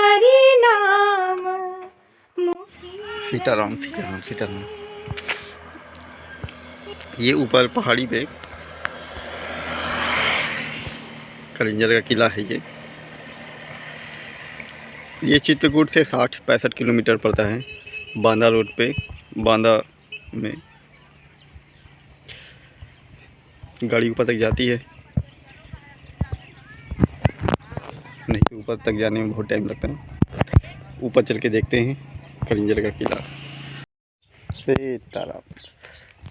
हरि नाम सीताराम सीताराम सीताराम। ये ऊपर पहाड़ी पे कलिंजर का किला है। ये चित्रकूट से 60-65 किलोमीटर पड़ता है। बांदा रोड पे, बांदा में गाड़ी ऊपर तक जाती है। नहीं तो ऊपर तक जाने में बहुत टाइम लगता है। ऊपर चल के देखते हैं कलिंजर का किला।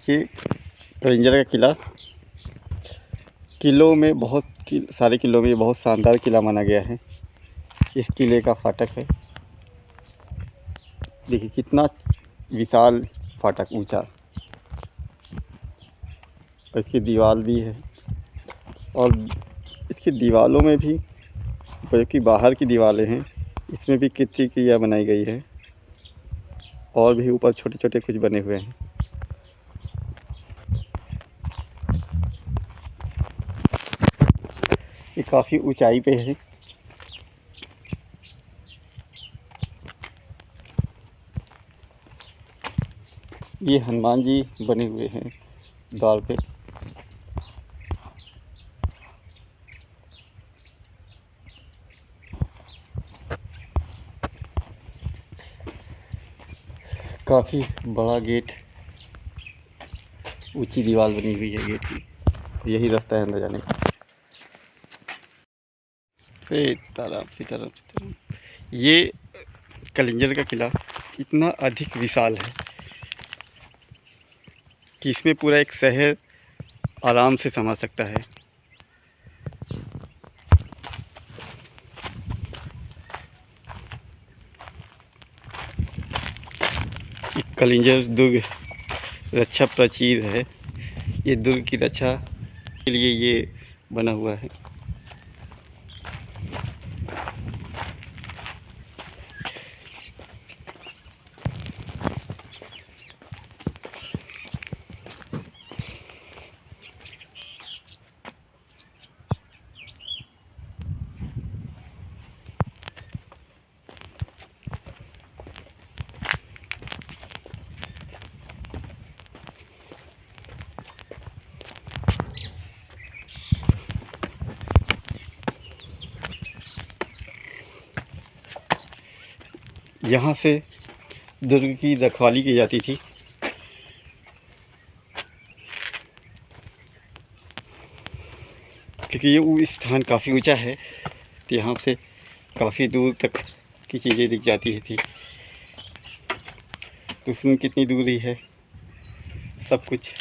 ये कलिंजर का किला किलों में सारे किलों में बहुत शानदार किला माना गया है। इस किले का फाटक है, देखिए कितना विशाल फाटक, ऊंचा। और इसकी दीवार भी है, और इसकी दीवारों में भी, जो कि बाहर की दीवारें हैं, इसमें भी कितनी क्रिया बनाई गई है। और भी ऊपर छोटे छोटे कुछ बने हुए हैं। ये काफ़ी ऊंचाई पे है। ये हनुमान जी बने हुए हैं द्वार पे। काफ़ी बड़ा गेट, ऊंची दीवार बनी हुई है गेट की। यही रास्ता है अंदर जाने का। सीताराम सीताराम सीताराम। ये कलिंजर का किला इतना अधिक विशाल है कि इसमें पूरा एक शहर आराम से समा सकता है। कलिंजर दुर्ग रक्षा प्राचीर है। ये दुर्ग की रक्षा के लिए ये बना हुआ है। यहाँ से दुर्ग की रखवाली की जाती थी। क्योंकि ये वो स्थान काफ़ी ऊंचा है, तो यहाँ से काफ़ी दूर तक की चीज़ें दिख जाती थी। तो उसमें कितनी दूरी है, सब कुछ।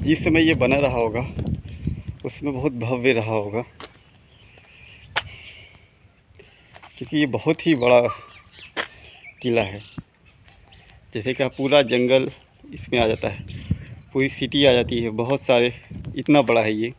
जिस समय ये बना रहा होगा उसमें बहुत भव्य रहा होगा, क्योंकि ये बहुत ही बड़ा किला है। जैसे कि पूरा जंगल इसमें आ जाता है, पूरी सिटी आ जाती है, बहुत सारे, इतना बड़ा है ये।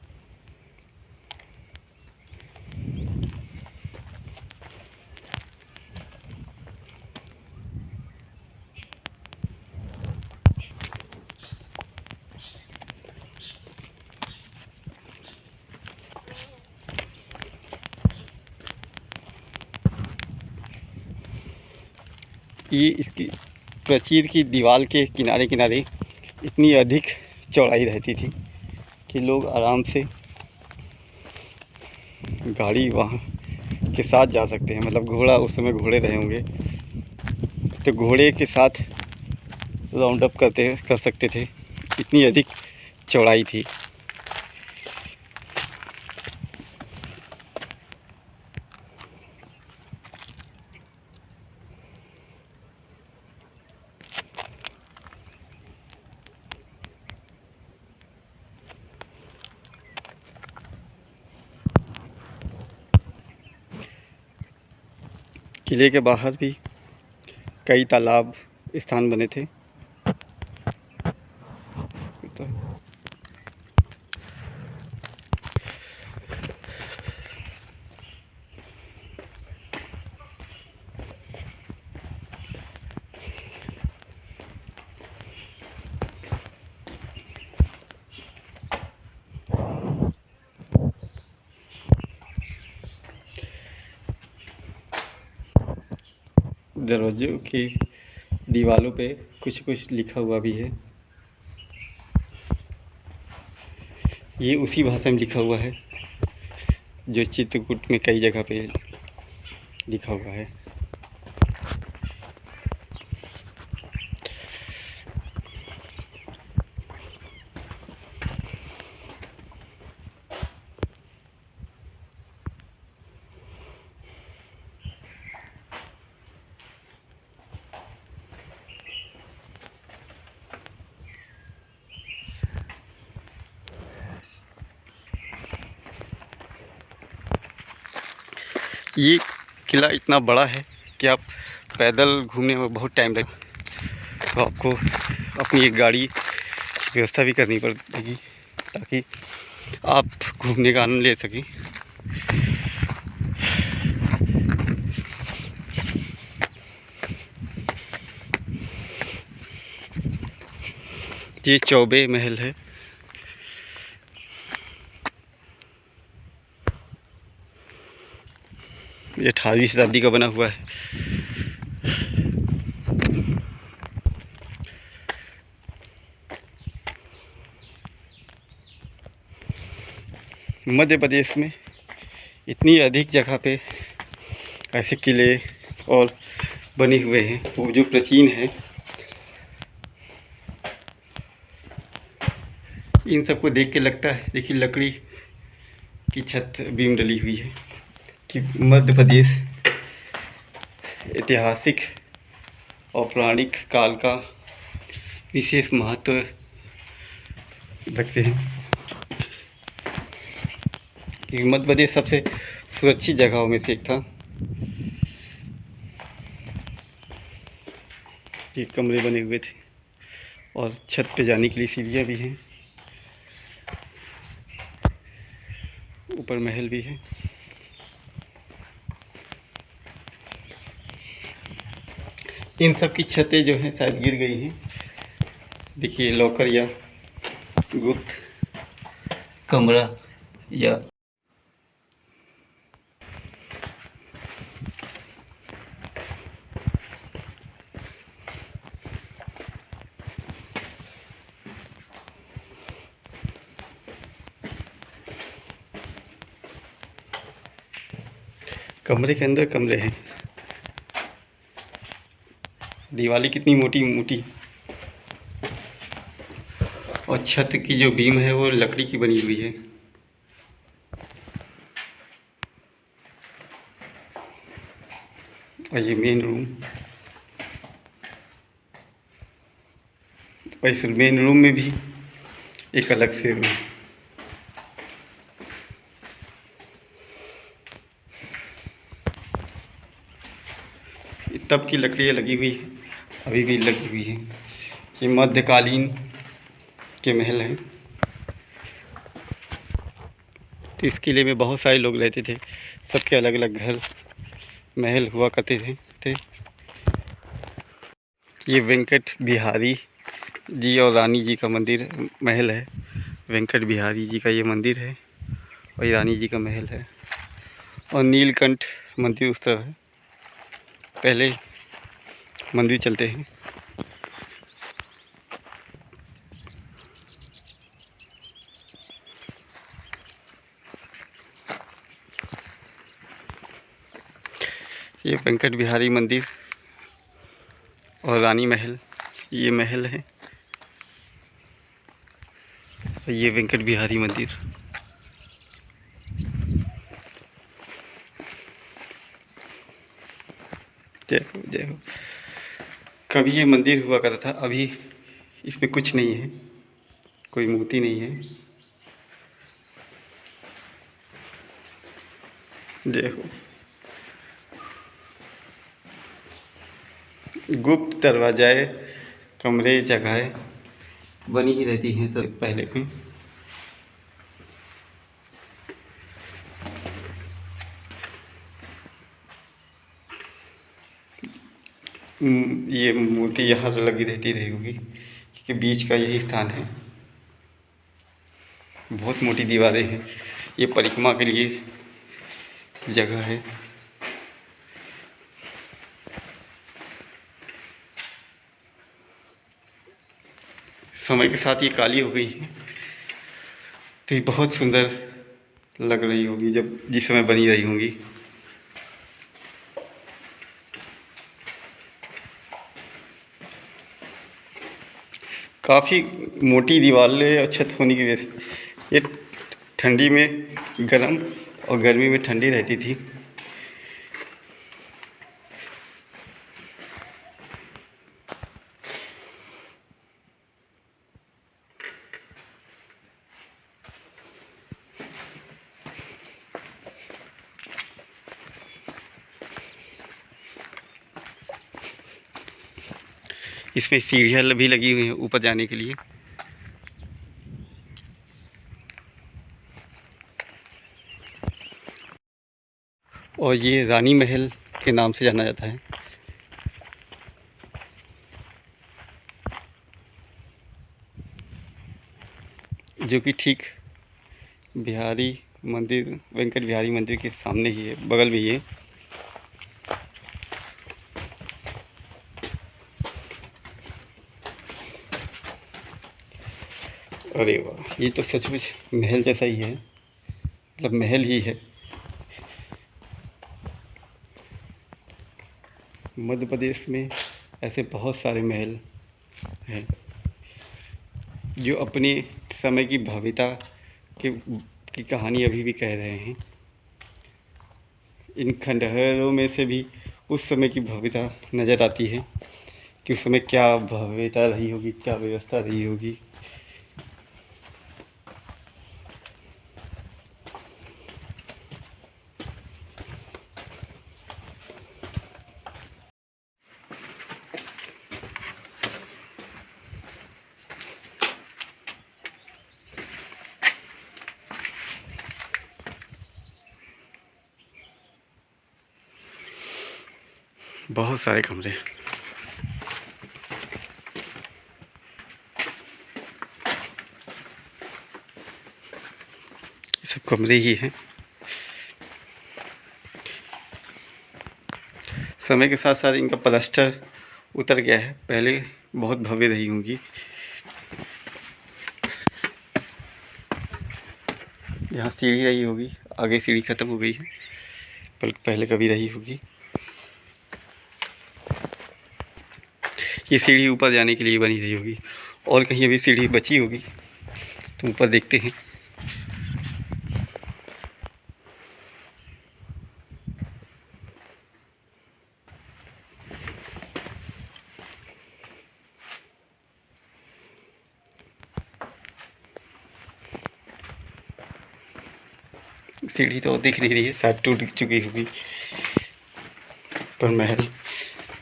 ये इसकी प्राचीर की दीवार के किनारे किनारे इतनी अधिक चौड़ाई रहती थी कि लोग आराम से गाड़ी वहाँ के साथ जा सकते हैं। मतलब घोड़ा, उस समय घोड़े रहे होंगे, तो घोड़े के साथ राउंड अप कर सकते थे, इतनी अधिक चौड़ाई थी। किले के बाहर भी कई तालाब स्थान बने थे। तो दरवाज़ों की दीवारों पे कुछ कुछ लिखा हुआ भी है। ये उसी भाषा में लिखा हुआ है जो चित्रकूट में कई जगह पे लिखा हुआ है। ये किला इतना बड़ा है कि आप पैदल घूमने में बहुत टाइम लगेगा, तो आपको अपनी एक गाड़ी की व्यवस्था भी करनी पड़ेगी ताकि आप घूमने का आनंद ले सकें। ये चौबे महल है। ये 18वीं शताब्दी का बना हुआ है। मध्य प्रदेश में इतनी अधिक जगह पे ऐसे किले और बने हुए हैं वो जो प्राचीन हैं। इन सबको देख के लगता है, देखिए लकड़ी की छत बीम डली हुई है, कि मध्य प्रदेश ऐतिहासिक और पौराणिक काल का विशेष महत्व रखते हैं। कि मध्य प्रदेश सबसे सुरक्षित जगहों में से एक था। ये कमरे बने हुए थे और छत पे जाने के लिए सीढ़ियाँ भी हैं, ऊपर महल भी है। इन सब की छतें जो हैं शायद गिर गई हैं। देखिए लॉकर या गुप्त कमरा या कमरे के अंदर कमरे हैं। दीवारें कितनी मोटी मोटी और छत की जो बीम है वो लकड़ी की बनी हुई है। और ये मेन रूम, और इस मेन रूम में भी एक अलग से रूम। तब की लकड़ियाँ लगी हुई है, अभी भी लगी हुई है। ये मध्यकालीन के महल हैं। तो इस किले में बहुत सारे लोग रहते थे, सबके अलग अलग घर महल हुआ करते थे। ये वेंकट बिहारी जी और रानी जी का मंदिर महल है। वेंकट बिहारी जी का ये मंदिर है और ये रानी जी का महल है। और नीलकंठ मंदिर उस तरफ है। पहले मंदिर चलते हैं। ये वेंकट बिहारी मंदिर और रानी महल, ये महल है। और ये वेंकट बिहारी मंदिर। जय हो जय हो। कभी ये मंदिर हुआ करता था, अभी इसमें कुछ नहीं है, कोई मूर्ति नहीं है। जय हो। गुप्त दरवाजाएँ, कमरे, जगहें बनी ही रहती हैं सब पहले में। ये मूर्ति यहाँ लगी रहती रही होगी क्योंकि बीच का यही स्थान है। बहुत मोटी दीवारें हैं, ये परिक्रमा के लिए जगह है। समय के साथ ये काली हो गई है, तो ये बहुत सुंदर लग रही होगी जब जिस समय बनी रही होंगी। काफ़ी मोटी दीवारें और छत होने की वजह से ये ठंडी में गर्म और गर्मी में ठंडी रहती थी। इसमें सीढ़ियाँ भी लगी हुई हैं ऊपर जाने के लिए। और ये रानी महल के नाम से जाना जाता है, जो कि ठीक बिहारी मंदिर, वेंकट बिहारी मंदिर के सामने ही है, बगल में ही है। अरे वाह, ये तो सचमुच महल जैसा ही है, मतलब महल ही है। मध्य प्रदेश में ऐसे बहुत सारे महल हैं जो अपने समय की भव्यता की कहानी अभी भी कह रहे हैं। इन खंडहरों में से भी उस समय की भव्यता नज़र आती है कि उस समय क्या भव्यता रही होगी, क्या व्यवस्था रही होगी। बहुत सारे कमरे, ये सब कमरे ही हैं। समय के साथ साथ इनका प्लास्टर उतर गया है, पहले बहुत भव्य रही होंगी। यहाँ सीढ़ी रही होगी, आगे सीढ़ी ख़त्म हो गई है, पर पहले कभी रही होगी। ये सीढ़ी ऊपर जाने के लिए बनी रही होगी, और कहीं अभी सीढ़ी बची होगी तो ऊपर देखते हैं। सीढ़ी तो दिख नहीं रही है, शायद टूट चुकी होगी, पर महल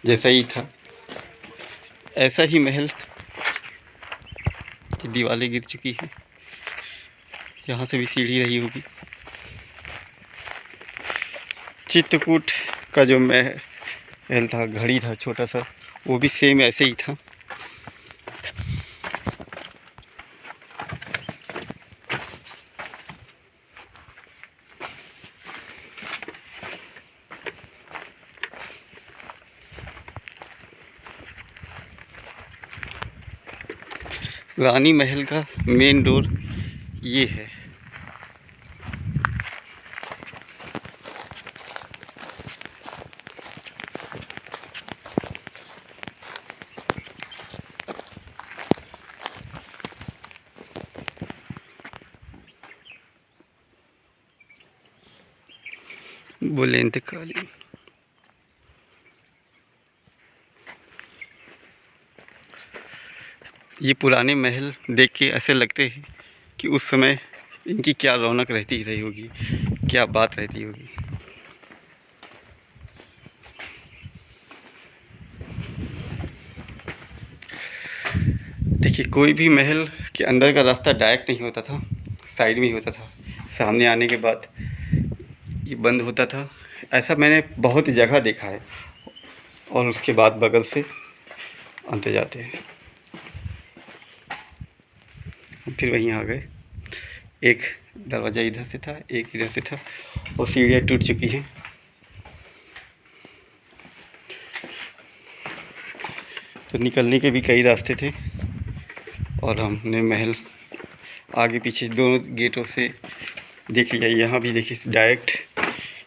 जैसा ही था ऐसा ही महल की दीवारें गिर चुकी हैं। यहाँ से भी सीढ़ी रही होगी। चित्रकूट का जो महल था, घड़ी था छोटा सा, वो भी सेम ऐसे ही था। रानी महल का मेन डोर ये है। बुलंद कालीन, ये पुराने महल देख के ऐसे लगते हैं कि उस समय इनकी क्या रौनक रहती रही होगी, क्या बात रहती होगी। देखिए, कोई भी महल के अंदर का रास्ता डायरेक्ट नहीं होता था, साइड में ही होता था। सामने आने के बाद ये बंद होता था। ऐसा मैंने बहुत जगह देखा है, और उसके बाद बगल से अंदर जाते हैं। फिर वहीं आ गए। एक दरवाज़ा इधर से था, एक इधर से था, और सीढ़ियाँ टूट चुकी हैं। तो निकलने के भी कई रास्ते थे, और हमने महल आगे पीछे दोनों गेटों से देख लिया। यहाँ भी देखिए डायरेक्ट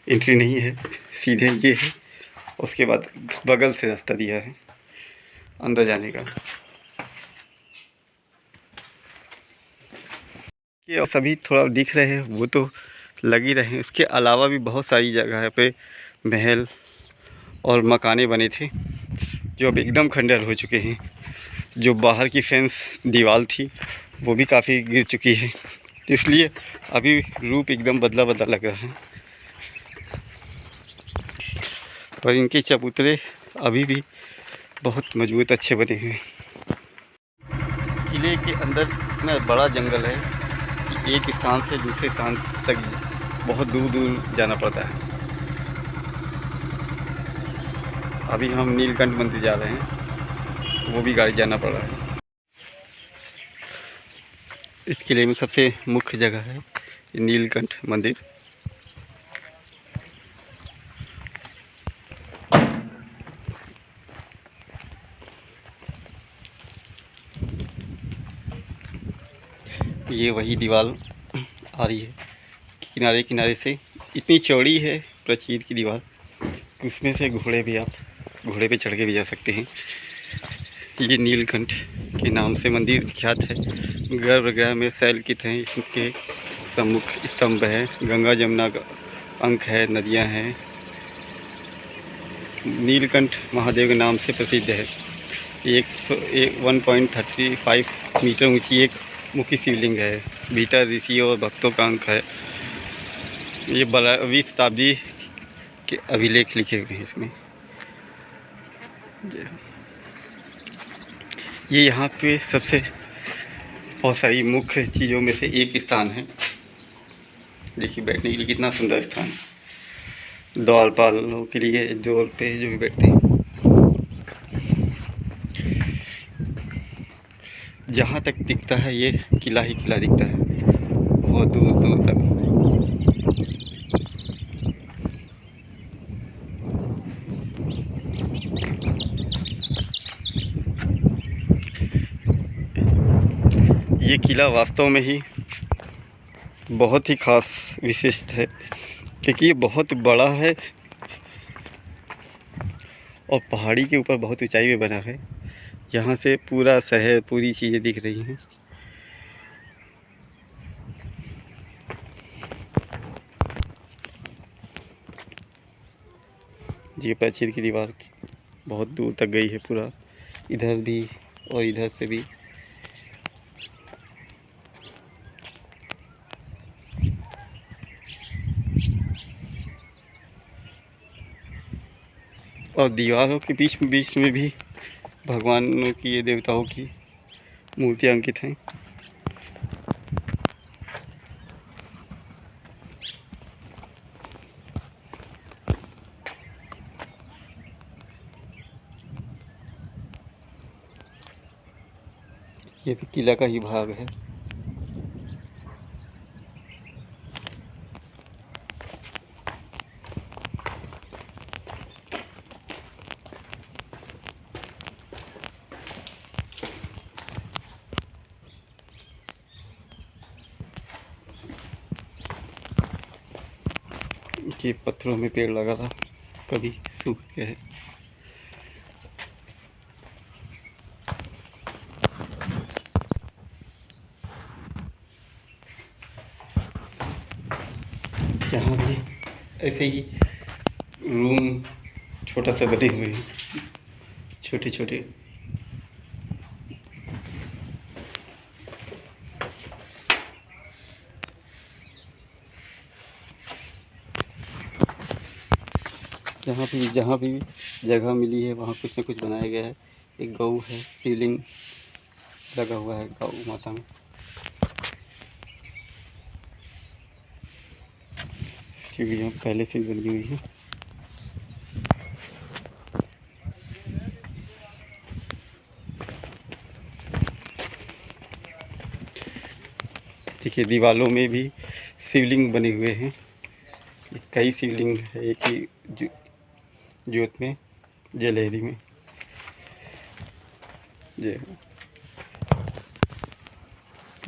एंट्री नहीं है, सीधे ये है, उसके बाद बगल से रास्ता दिया है अंदर जाने का। ये सभी थोड़ा दिख रहे हैं, वो तो लग ही रहे हैं। इसके अलावा भी बहुत सारी जगह पे महल और मकाने बने थे जो अब एकदम खंडर हो चुके हैं। जो बाहर की फेंस दीवार थी वो भी काफ़ी गिर चुकी है, इसलिए अभी रूप एकदम बदला बदला लग रहा है। पर इनके चबूतरे अभी भी बहुत मजबूत अच्छे बने हुए हैं। किले के अंदर इतना बड़ा जंगल है कि एक स्थान से दूसरे स्थान तक बहुत दूर दूर जाना पड़ता है। अभी हम नीलकंठ मंदिर जा रहे हैं, वो भी गाड़ी जाना पड़ रहा है। इस किले में सबसे मुख्य जगह है नीलकंठ मंदिर। ये वही दीवार आ रही है, किनारे किनारे से इतनी चौड़ी है प्राचीर की दीवार, उसमें से घोड़े पे चढ़ के भी जा सकते हैं। ये नीलकंठ के नाम से मंदिर विख्यात है। गर्भगृह में शैलकित हैं, इसके सम्मुख स्तंभ है, गंगा जमुना का अंक है, नदियां हैं। नीलकंठ महादेव के नाम से प्रसिद्ध है। 1.35 मीटर ऊंची एक मुखी शिवलिंग है। भीतर ऋषियों और भक्तों का अंक है। ये 12वीं शताब्दी के अभिलेख लिखे हुए हैं इसमें। ये यहाँ पे सबसे बहुत सारी मुख्य चीज़ों में से एक स्थान है। देखिए बैठने के लिए कितना सुंदर स्थान है। द्वारपालों के लिए द्वार पे जो भी बैठते हैं। जहाँ तक दिखता है ये किला ही किला दिखता है, बहुत दूर दूर तक। ये किला वास्तव में ही बहुत ही खास विशिष्ट है, क्योंकि ये बहुत बड़ा है और पहाड़ी के ऊपर बहुत ऊंचाई में बना है। यहाँ से पूरा शहर, पूरी चीज़ें दिख रही हैं। ये प्राचीर की दीवार बहुत दूर तक गई है, पूरा इधर भी और इधर से भी। और दीवारों के बीच में भी भगवानों की, ये देवताओं की मूर्तियाँ अंकित हैं। ये भी किला का ही भाग है। ये पत्थरों में पेड़ लगा था, कभी सूख गया है। यहाँ भी ऐसे ही रूम छोटा सा बने हुए हैं, छोटे छोटे। जहाँ भी जगह मिली है वहाँ कुछ न कुछ बनाया गया है। एक गऊ है, शिवलिंग लगा हुआ है गौ माता में। सीढ़ियाँ पहले से ही बनी हुई है। देखिए दीवारों में भी शिवलिंग बने हुए हैं। कई शिवलिंग है एक ही ज्योत में, जलेहरी में। जय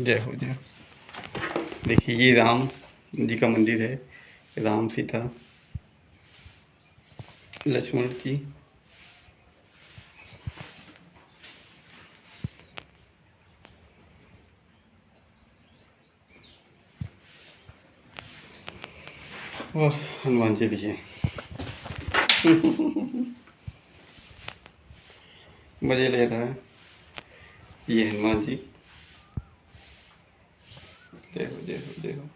जय हो जय हो। देखिए ये राम जी का मंदिर है, राम सीता लक्ष्मण जी। और हनुमान जी भी हैं। मजे ले रहा है ये हनुमान जी। जय हो जय हो जय हो।